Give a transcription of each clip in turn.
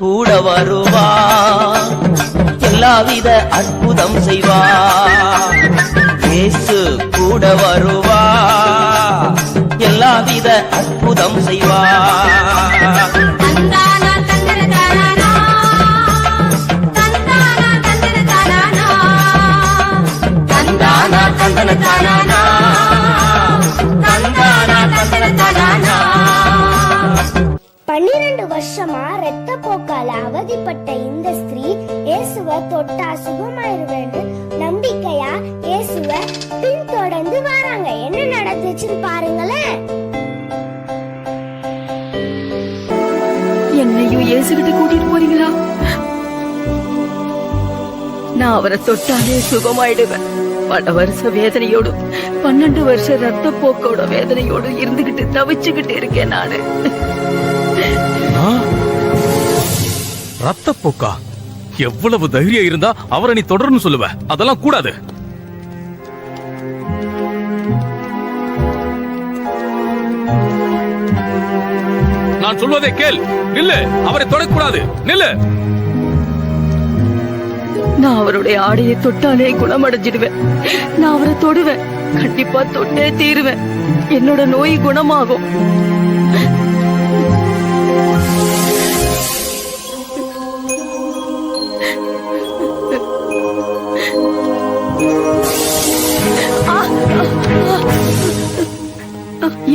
கூட வருவார், எல்லாவித அற்புதம் செய்வார். இயேசு கூட வருவார், எல்லாவித அற்புதம் செய்வார். தந்தன தானா, தந்தானா தந்தன தானா. 12 வருஷமா ரத்த போக்கால அவதிப்பட்ட இந்த ஸ்திரீ இயேசுவை தொட்டா சுகமாயிருவேன்னு நம்பிக்கையா இயேசுவை பின்தொடர்ந்து வராங்க. என்ன நடந்துச்சுன்னு பாருங்களேன். என்னையும் இயேசுகிட்ட கூட்டிட்டு போறீங்களா? நான் அவரை தொட்டாலே சுகமாயிடுவேன். பல வருஷ வேதனையோடு 12 வருஷ ரத்த போக்கோட வேதனையோடு இருந்துகிட்டு தவிச்சுக்கிட்டு இருக்கேன் நானு. ரத்த போக்கா? எவ்வளவு தைரியம் இருந்தா அவரை நீ தொடர்ந்து சொல்லுவ? அதெல்லாம் கூடாது. நான் சொல்வதை கேள். நில்லு, அவரை தொடக்கூடாது. நில்லு. நான் அவருடைய ஆடையை தொட்டாலே குணமடைஞ்சிடுவேன். நான் அவரை தொடுவேன், கண்டிப்பா தொட்டே தீருவேன். என்னோட நோய் குணமாகும்.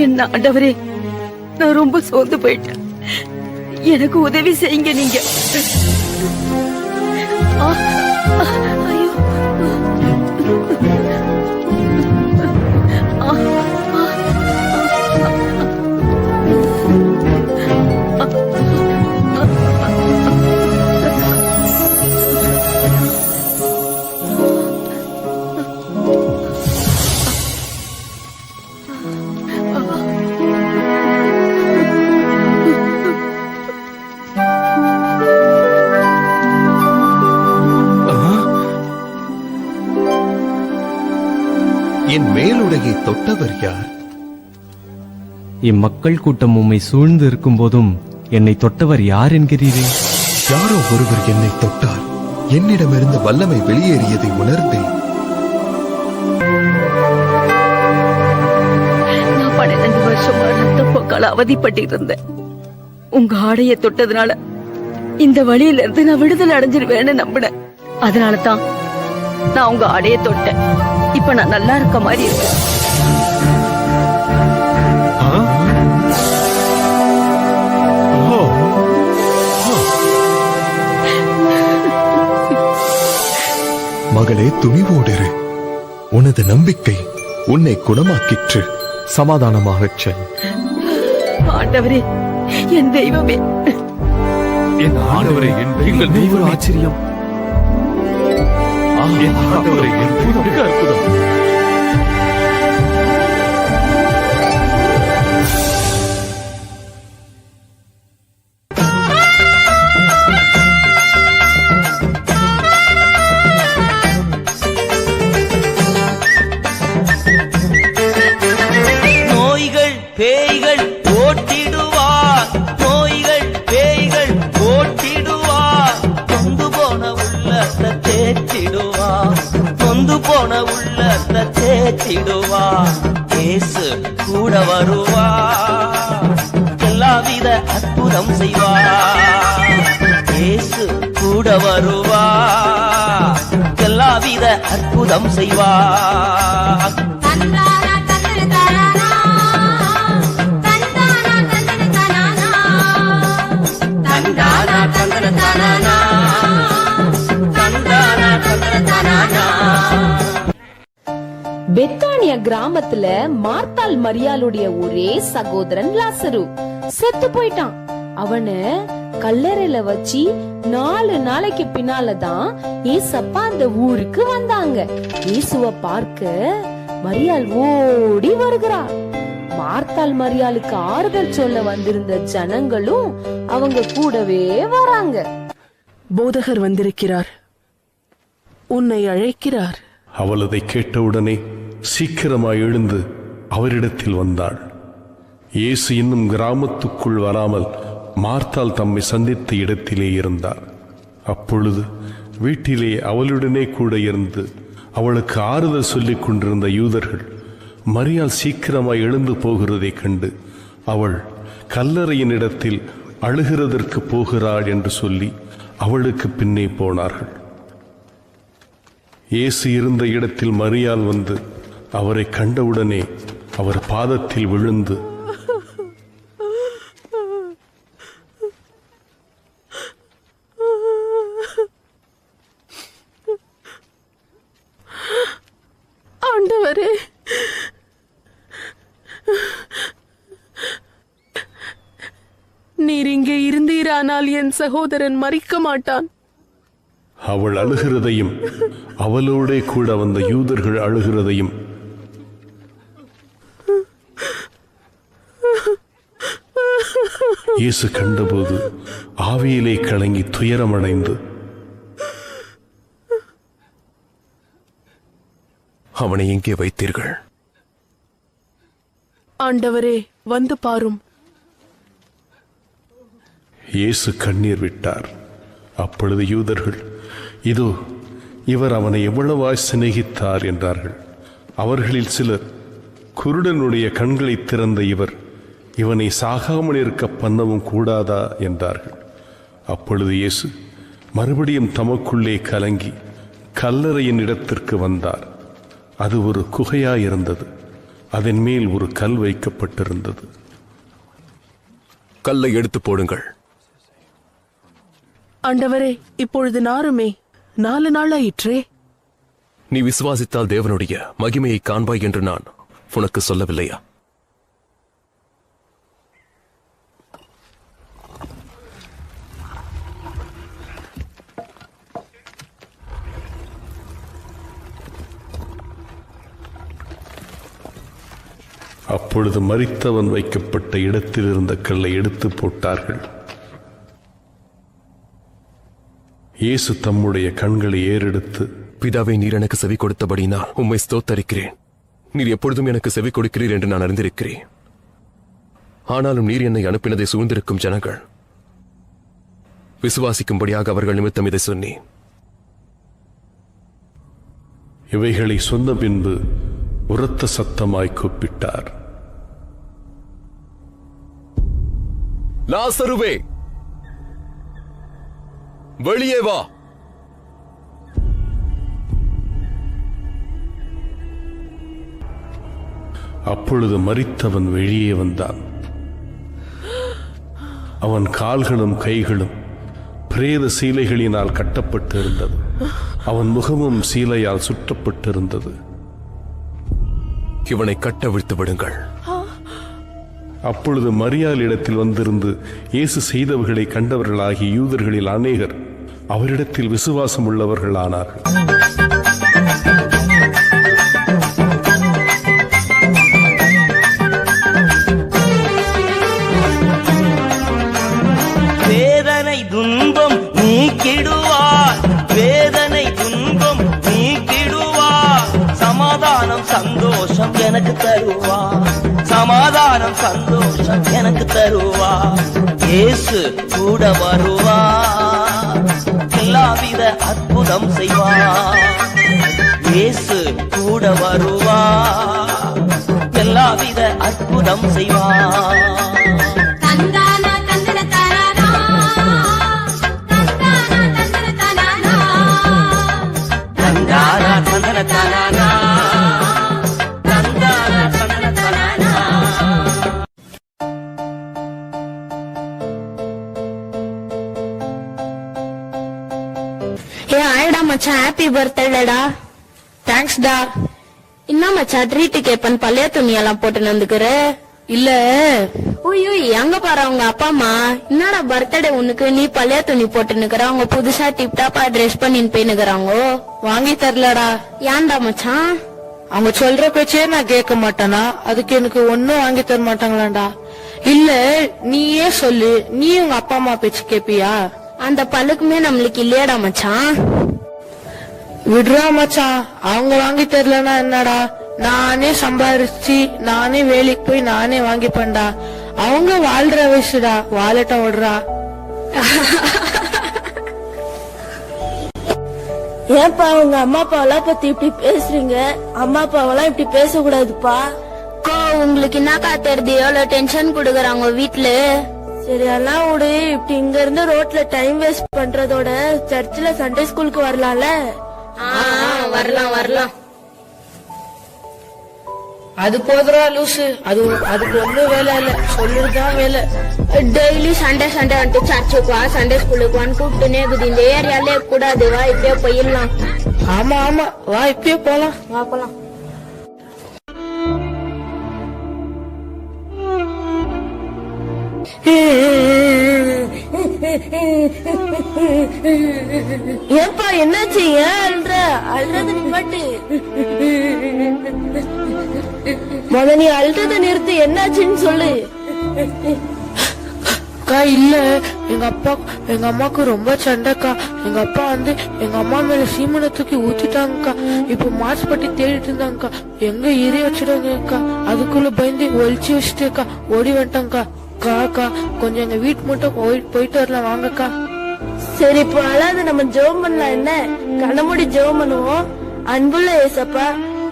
என்ன ஆண்டவரே, நான் ரொம்ப சோர்ந்து போயிட்டேன். எனக்கு உதவி செய்யுங்க நீங்க. ஐயோ, என் மேலுடையை தொட்டவர் யார்? இம்மக்கள் கூட்டம் உம்மை சூழ்ந்து இருக்கும் போதும் என்னை தொட்டவர் யார் என்கிறீரே? யாரோ ஒருவர் என்னை தொட்டார். என்னிடமிருந்து வல்லமை வெளியேறியதை உணர்ந்தேன். நான் 12 வருஷமா ரத்த போக்கால அவதிப்பட்டிருந்தேன். உங்க ஆடையை தொட்டதுனால இந்த வழியில இருந்து நான் விடுதலை அடைஞ்சிருவேன்னு நம்பினேன். அதனாலதான் நான் உங்க ஆடையை தொட்டேன். இப்ப நான் நல்லா இருக்க மாதிரி இருக்கு. மகளே, துணிவோடிரு. உனது நம்பிக்கை உன்னை குணமாக்கிற்று. சமாதானமாகச் செல். ஆண்டவரே, என் தெய்வமே, என் ஆண்டவரே, எங்கள் தெய்வம் ஆச்சரியம். என் ஆண்டவரே, என் தெய்வம் மிக அற்புதம். நோய்கள் பேய்கள் ஓட்டிடுவார், நோய்கள் பேய்கள் ஓட்டிடுவார். கொண்டு போன உள்ளத்தை தேற்றிடுவார், கொண்டு போன உள்ளத்தை தேற்றிடுவார். இயேசு கூட வருவார், எல்லாவித அற்புதம் செய்வார். இயேசு கூட வருவார், எல்லாவித அற்புதம் செய்வார். பெத்தானியா கிராமத்துல மார்த்தாள் மரியாளுடைய ஒரே சகோதரன் லாசரு செத்து போயிட்டான். அவன கல்லறையில வச்சு 4 நாளைக்கு பின்னாலதான் ஏசப்பா அந்த ஊருக்கு வந்தாங்க. இயேசுவ பார்க்க மரியாள் ஓடி வருகிறார். மார்த்தாள் மரியாளுக்கு ஆறுதல் சொல்ல வந்திருந்த ஜனங்களும் அவங்க கூடவே வராங்க. போதகர் வந்திருக்கிறார், உன்னை அழைக்கிறார். அவள் அதை கேட்டவுடனே சீக்கிரமாய் எழுந்து அவரிடத்தில் வந்தாள். இயேசு இன்னும் கிராமத்துக்குள் வராமல் மார்த்தாள் தம்மை சந்தித்த இடத்திலே இருந்தார். அப்பொழுது வீட்டிலே அவளுடனே கூட இருந்து அவளுக்கு ஆறுதல் சொல்லிக் கொண்டிருந்த யூதர்கள் மரியாள் சீக்கிரமாய் எழுந்து போகிறதைக் கண்டு அவள் கல்லறையின் இடத்தில் அழுகிறதற்கு போகிறாள் என்று சொல்லி அவளுக்கு பின்னே போனார்கள். இயேசு இருந்த இடத்தில் மரியாள் வந்து அவரை கண்டவுடனே அவர் பாதத்தில் விழுந்து, ஆண்டவரே, நீர் இங்கே இருந்தீரானால் என் சகோதரன் மரிக்க மாட்டான். அவள் அழுகிறதையும் அவளோடே கூட வந்த யூதர்கள் அழுகிறதையும் இயேசு கண்டபோது ஆவியிலே கலங்கி துயரமடைந்து, அவனை எங்கே வைத்தீர்கள்? ஆண்டவரே, வந்து பாரும். இயேசு கண்ணீர் விட்டார். அப்பொழுது யூதர்கள், இதோ இவர் அவனை எவ்வளவாய் சிநேகித்தார் என்றார்கள். அவர்களில் சிலர், குருடனுடைய கண்களை திறந்த இவனை சாகாமல் இருக்க பண்ணவும் கூடாதா என்றார்கள். அப்பொழுது இயேசு மறுபடியும் தமக்குள்ளே கலங்கி கல்லறையின் இடத்திற்கு வந்தார். அது ஒரு குகையாயிருந்தது. அதன் மேல் ஒரு கல் வைக்கப்பட்டிருந்தது. கல்லை எடுத்து போடுங்கள். ஆண்டவரே, இப்பொழுது நாருமே 4 நாளாயிற்றே. நீ விசுவாசித்தால் தேவனுடைய மகிமையை காண்பாய் என்று நான் உனக்கு சொல்லவில்லையா? அப்பொழுது மரித்தவன் வைக்கப்பட்ட இடத்தில் இருந்த கல்லை எடுத்து போட்டார்கள். இயேசு தம்முடைய கண்களை ஏறெடுத்து, பிதாவை, நீர் எனக்கு செவி கொடுத்தபடினால் உம்மை ஸ்தோத்தரிக்கிறேன். நீர் எப்பொழுதும் எனக்கு செவி கொடுக்கிறீர் என்று நான் அறிந்திருக்கிறேன். ஆனாலும் நீர் என்னை அனுப்பினதை சூழ்ந்திருக்கும் ஜனங்கள் விசுவாசிக்கும்படியாக அவர்கள் நிமித்தம் இதை சொன்னேன். இவைகளை சொன்ன பின்பு உரத்த சத்தமாய் கூப்பிட்டார், லாசருவே, வெளியே வா. அப்பொழுது மரித்தவன் வெளியே வந்தான். அவன் கால்களும் கைகளும் பிரேத சீலைகளினால் கட்டப்பட்டிருந்தது. அவன் முகமும் சீலையால் சுற்றப்பட்டிருந்தது. இவனை கட்டவிழ்த்து விடுங்கள். அப்பொழுது மரியாள் இடத்தில் வந்திருந்து இயேசு செய்தவர்களை கண்டவர்களாகிய யூதர்களில் அநேகர் அவரிடத்தில் விசுவாசம் உள்ளவர்களானார்கள். வேதனை துன்பம் நீக்கிடுவார், வேதனை துன்பம் நீக்கிடுவார். சமாதானம் சந்தோஷம் எனக்கு தருவார், சமாதானம் சந்தோஷம் எனக்கு தருவார். இயேசு கூட வருவார், எல்லாவித அற்புதம் செய்வார். இயேசு கூட வருவார், எல்லாவித அற்புதம் செய்வார். ஆயிடா மச்சான், ஹாப்பி பர்த்டேடா. தேங்க்ஸ் டா. என்ன மச்சான் ட்ரீட் கேப்பன் பழைய துணியெல்லாம் போட்டு வந்துக்குற? இல்ல ஓய்யோ, எங்க பாரு அவங்க அப்பா அம்மா, என்னடா பர்த்டே உனக்கு நீ பழைய துணி போட்டு நிக்கிற, அவங்க புதுசா டிப் டாப்பா ட்ரெஸ் பண்ணின்னு போய் நிக்கிறாங்க. வாங்கி தரலடா. ஏன்டா மச்சான்? அவங்க சொல்ற பேச்சே நான் கேட்க மாட்டேனா, அதுக்கு எனக்கு ஒன்னும் வாங்கி தர மாட்டாங்களாண்டா. இல்ல நீயே சொல்லு, நீ உங்க அப்பா அம்மா பேச்சு கேப்பியா? அந்த பழுக்குமே நம்மளுக்கு இல்லையாடா மச்சான். விடுறா மச்சான், அவங்க வாங்கி தரலனா என்னடா, நானே சம்பாரிச்சு நானே வேலைக்கு போய் நானே வாங்கிப்பேன்டா. அவங்க வாழ்ற வயசுடா, வாழட்டம் விடுறா. ஏன்பா உங்க அம்மா அப்பாவெல்லாம் பத்தி இப்படி பேசுறீங்க? அம்மா அப்பாவெல்லாம் இப்படி பேசக்கூடாதுப்பா. உங்களுக்கு என்னக்கா தெரியுது எவ்வளவு டென்ஷன் கொடுக்கறாங்க வீட்டுல? சரி எல்லாம் விடு. இப்படி இங்க இருந்து ரோட்ல டைம் வேஸ்ட் பண்றதோட சர்ச்சில் சண்டே ஸ்கூலுக்கு வரலாம்ல? வரலாம். அது போதுரா லூசு. அதுக்கு ஒண்ணும் வேலை இல்ல, சொல்லுறதுதான் வேலை. டெய்லி சண்டே வந்துட்டு சர்ச்சுக்கு வா, சண்டே ஸ்கூலுக்கு வான்னு கூப்பிட்டுனே இருக்குது. இந்த ஏரியாலே கூடாது, வா இப்படியே போயிடலாம். ஆமா வா இப்பயே போலாம். வா போலாம். ஏன்பா என்னாச்சு? ஏன் அல்றது நிப்பாட்டு. நீ அல்றத நிறுத்து. என்னாச்சுன்னு சொல்லு. அக்கா இல்ல, எங்க அம்மாக்கு ரொம்ப சண்டைக்கா. எங்க அப்பா எங்க அம்மா மேல சீமனை தூக்கி ஊத்திட்டாங்கக்கா. இப்ப மாசுபட்டி தேடிட்டு இருந்தாங்கக்கா. எங்க எரிய வச்சிடாங்கக்கா. அதுக்குள்ள பயந்து ஒழிச்சு வச்சுட்டேக்கா. ஓடி வந்துட்டாங்கக்கா. அக்கா கொஞ்சம் எங்க வீட்டு மட்டும் போயிட்டு வரலாம் வாங்கக்கா. சரி இப்போ அழாத, நம்ம ஜெபம் பண்ணலாம். என்ன கண்ணமுடி ஜெபம் பண்ணுவோம். அன்புள்ள ஏசப்பா,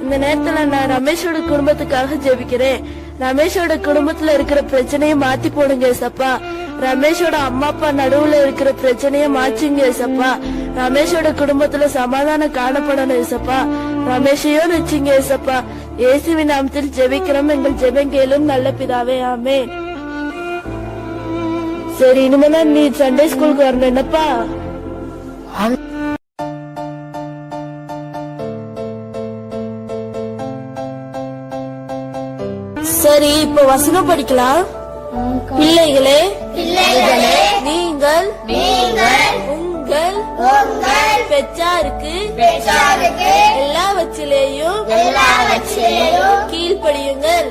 இந்த நேரத்துல நான் ரமேஷோட குடும்பத்துக்காக ஜெபிக்கிறேன். ரமேஷோட குடும்பத்துல இருக்கிற பிரச்சனையை மாத்தி போடுங்க ஏசப்பா. ரமேஷோட அம்மா அப்பா நடுவுல இருக்கிற பிரச்சனைய மாச்சுங்க ஏசப்பா. ரமேஷோட குடும்பத்துல சமாதானம் காணப்படணும் ஏசப்பா. ரமேஷையும் வச்சுங்க ஏசப்பா. இயேசுவின் நாமத்தில் ஜெபிக்கிறோம் எங்கள் ஜெபங்கேலும் நல்ல பிதாவே, ஆமென். சரி இனிமே நீ சண்டே ஸ்கூலுக்கு வரணும் என்னப்பா? சரி இப்ப வசனம் படிக்கலாம். பிள்ளைகளே நீங்கள் உங்கள் பெற்றாருக்கு எல்லாவற்றிலேயும் கீழ்ப்படியுங்கள்.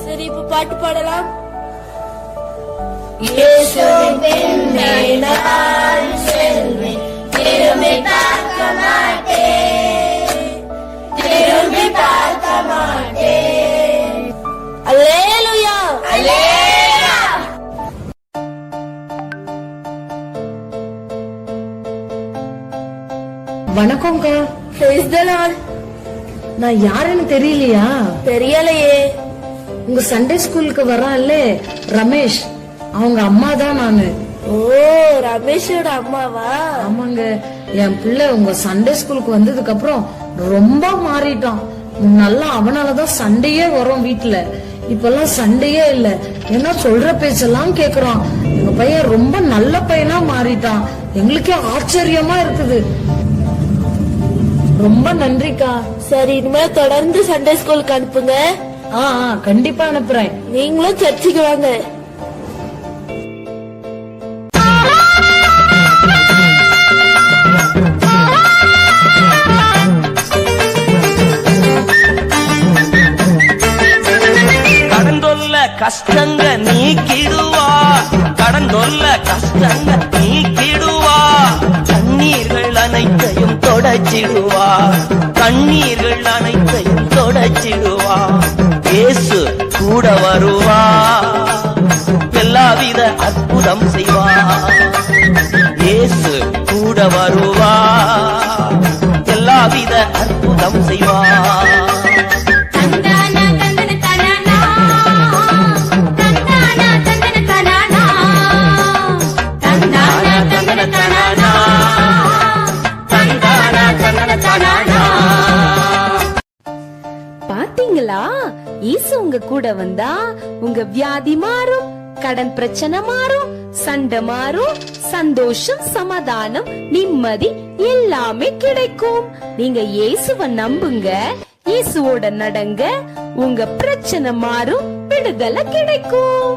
சரி இப்ப பாட்டு பாடலாம். இயேசுவின் பின்னே நான் செல்வேன், திரும்பி பார்க்க மாட்டேன். Hallelujah, hallelujah. வணக்கம்க்கா. Praise the lord. நான் யாருன்னு தெரியலையா? தெரியலையே. உங்க சண்டே ஸ்கூலுக்கு வரான்ல ரமேஷ், அவங்க அம்மா தான் நானு. ஓ, ரமேஷோட அம்மாவா? ஆமாங்க. என் பிள்ளை உங்க சண்டே ஸ்கூலுக்கு வந்ததுக்கு அப்புறம் ரொம்ப மாறிட்டான். முன்னெல்லாம் அவனாலதான் சண்டையே வரும் வீட்டுல. இப்பெல்லாம் சண்டையே இல்ல. ஏன்னா சொல்ற பேச்செல்லாம் கேக்குறான். எங்க பையன் ரொம்ப நல்ல பையனா மாறிட்டான். எங்களுக்கே ஆச்சரியமா இருக்குது. ரொம்ப நன்றிக்கா. சரி இனிமே தொடர்ந்து சண்டே ஸ்கூலுக்கு அனுப்புங்க. கண்டிப்பா அனுப்புறேன். நீங்களும் சர்ச்சுக்கு வாங்க. கஷ்டங்க நீக்கிடுவா, கடந்தொல்ல கஷ்டங்க நீக்கிடுவா. கண்ணீர்கள் அனைத்தையும் தொடச்சிடுவா, கண்ணீர்கள் அனைத்தையும் தொடச்சிடுவா. இயேசு கூட வருவா, எல்லாவித அற்புதம் செய்வா. இயேசு கூட வருவா, எல்லாவித அற்புதம் செய்வா. பாத்தீங்களா, இயேசு உங்க கூட வந்தா உங்க வியாதி மாறும், கடன் பிரச்சனை மாறும், சண்டை மாறும், சந்தோஷம், சமாதானம், நிம்மதி எல்லாமே கிடைக்கும். நீங்க இயேசுவை நம்புங்க, இயேசுவோட நடங்க, உங்க பிரச்சனை மாறும், விடுதலை கிடைக்கும்.